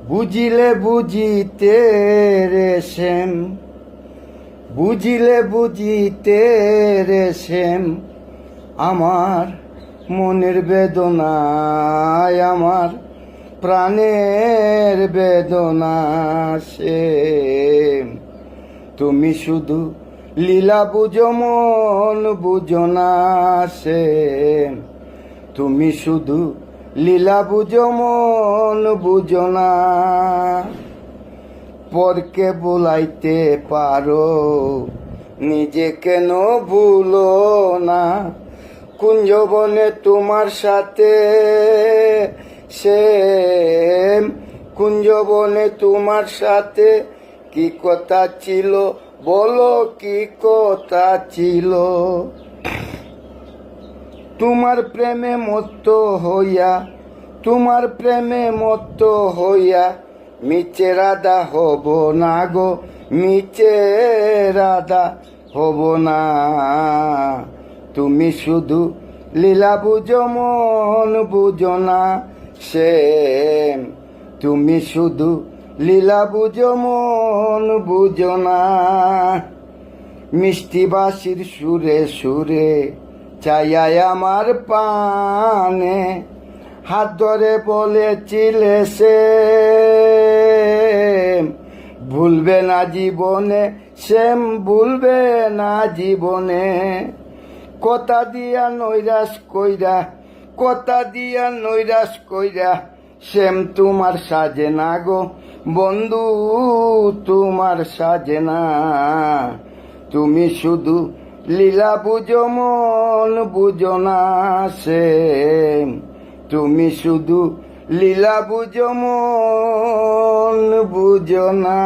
বুঝিলে বুঝিতে রে শ্যাম, বুঝিলে বুঝিতে রে শ্যাম, আমার মনের বেদনায়, আমার প্রাণের বেদনা শ্যাম। তুমি শুধু লীলা বুঝো, মন বুঝো না শ্যাম। তুমি শুধু লীলা বুঝো, মন বুঝো না। পরকে ভুলাইতে পারো, নিজে কেন ভুলো না? কুঞ্জবনে তোমার সাথে শ্যাম, কুঞ্জবনে তোমার সাথে কি কথা ছিল বলো, কি কথা ছিল? তোমার প্রেমে মত্ত হইয়া, তোমার প্রেমে মত্ত হইয়া মিছে রাধা হব না গো, মিছে রাধা হব না। তুমি শুধু লীলা বুঝো, মন বুঝো না শ্যাম। তুমি শুধু লীলা বুঝো, মন বুঝো না। মিষ্টি বাঁশির সুরে সুরে চাইয়াই আমার পানে হাত ধরে বলেছিলে সে, ভুলবে না জীবনে শ্যাম, ভুলবে না জীবনে। কথা দিয়া নৈরাশ কইরা, কথা দিয়া নৈরাশ কইরা শ্যাম তোমার সাজে না গো বন্ধু, তোমার সাজে না। তুমি শুধু লীলা বুঝো, মন বুঝো না শ্যাম। তুমি শুধু লীলা বুঝো, মন বুঝো না।